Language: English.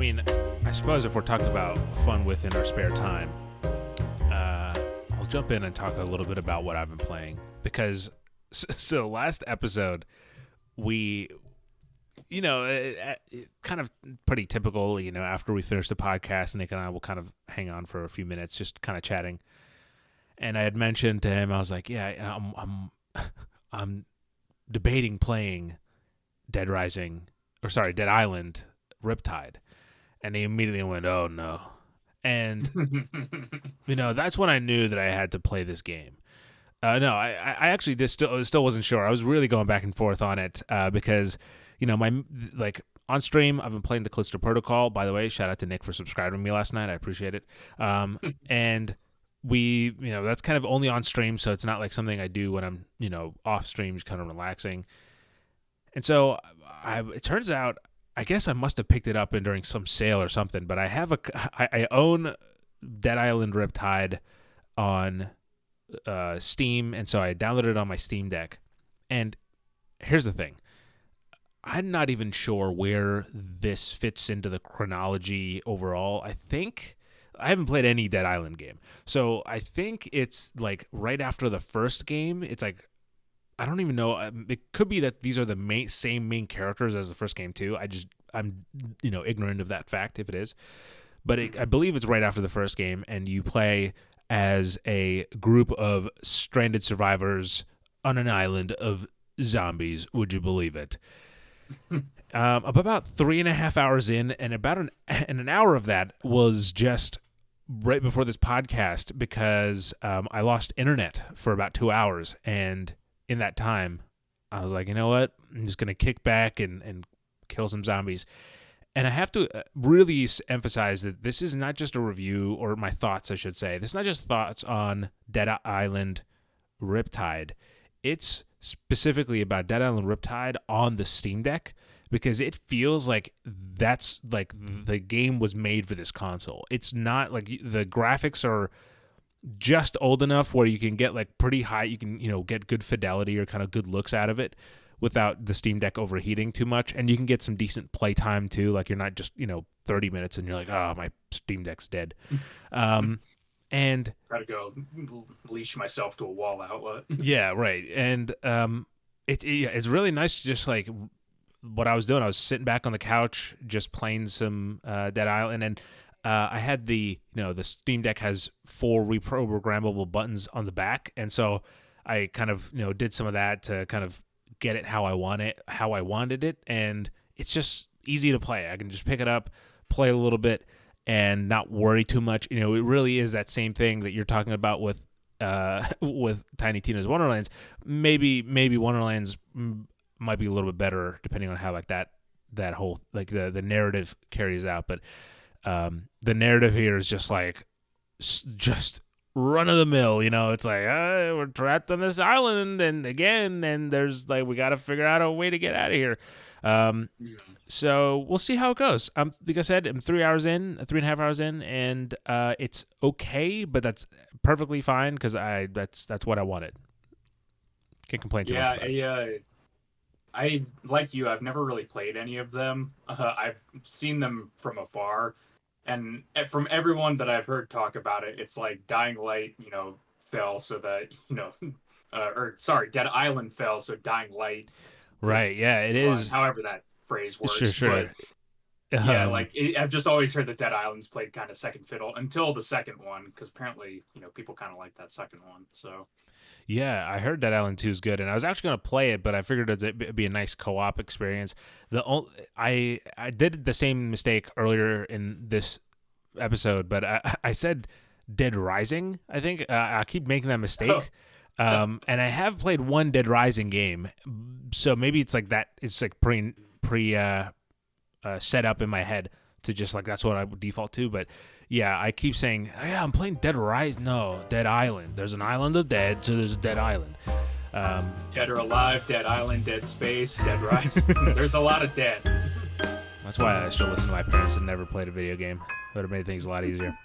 mean, I suppose if we're talking about fun within our spare time, I'll jump in and talk a little bit about what I've been playing. Because, so last episode, we, kind of pretty typical, after we finish the podcast, Nick and I will kind of hang on for a few minutes, just kind of chatting. And I had mentioned to him, I was like, yeah, I'm debating playing Dead Island Riptide. And he immediately went, oh no. And, that's when I knew that I had to play this game. No, I actually just still wasn't sure. I was really going back and forth on it because, on stream, I've been playing the Callisto Protocol. By the way, shout out to Nick for subscribing to me last night. I appreciate it. And we, that's kind of only on stream, so it's not like something I do when I'm, off stream, just kind of relaxing. And so it turns out, I guess I must have picked it up during some sale or something, but I own Dead Island Riptide on Steam, and so I downloaded it on my Steam Deck. And here's the thing. I'm not even sure where this fits into the chronology overall. I think I haven't played any Dead Island game. So I think it's like right after the first game. It's like, I don't even know. It could be that these are the same main characters as the first game too. I'm ignorant of that fact if it is, but I believe it's right after the first game, and you play as a group of stranded survivors on an island of zombies. Would you believe it? About 3.5 hours in, and about an hour of that was just right before this podcast because I lost internet for about 2 hours, and in that time, I was like, you know what? I'm just going to kick back and kill some zombies. And I have to really emphasize that this is not just a review, or my thoughts, I should say. This is not just thoughts on Dead Island Riptide. It's specifically about Dead Island Riptide on the Steam Deck, because it feels like that's like the game was made for this console. It's not like the graphics are just old enough where you can get like pretty high, you can, get good fidelity or kind of good looks out of it without the Steam Deck overheating too much. And you can get some decent playtime too. Like you're not just, 30 minutes and you're like, oh, my Steam Deck's dead. And gotta go leash myself to a wall outlet. Yeah, right. And it's really nice to just like what I was doing. I was sitting back on the couch just playing some Dead Island, and I had the Steam Deck has 4 reprogrammable buttons on the back, and so I kind of did some of that to kind of get it how I wanted it, and it's just easy to play. I can just pick it up, play a little bit, and not worry too much. It really is that same thing that you're talking about with Tiny Tina's Wonderlands. Maybe Wonderlands might be a little bit better depending on how like that whole like the narrative carries out, but the narrative here is just like just run of the mill. It's like we're trapped on this island, and there's like we got to figure out a way to get out of here. So we'll see how it goes. Like I said, I'm 3.5 hours in, and it's okay, but that's perfectly fine because that's what I wanted. Can't complain too much. Yeah, I like you. I've never really played any of them. I've seen them from afar, and from everyone that I've heard talk about it, it's like Dying Light, fell so that Dead Island fell so Dying Light. Right. Yeah, it is. However that phrase works. Sure. But, yeah, I've just always heard that Dead Island's played kind of second fiddle until the second one, because apparently, people kind of like that second one. So. Yeah, I heard Dead Island 2 is good, and I was actually going to play it, but I figured it'd be a nice co-op experience. I did the same mistake earlier in this episode, but I said Dead Rising, I think. I keep making that mistake. And I have played one Dead Rising game, so maybe it's like that. It's like pre set up in my head to just like that's what I would default to. But yeah, I keep saying, yeah, I'm playing Dead Rising. No, Dead Island. There's an island of dead, so there's a Dead Island. Dead or Alive, Dead Island, Dead Space, Dead Rising. There's a lot of dead. That's why I should listen to my parents and never played a video game. It would have made things a lot easier.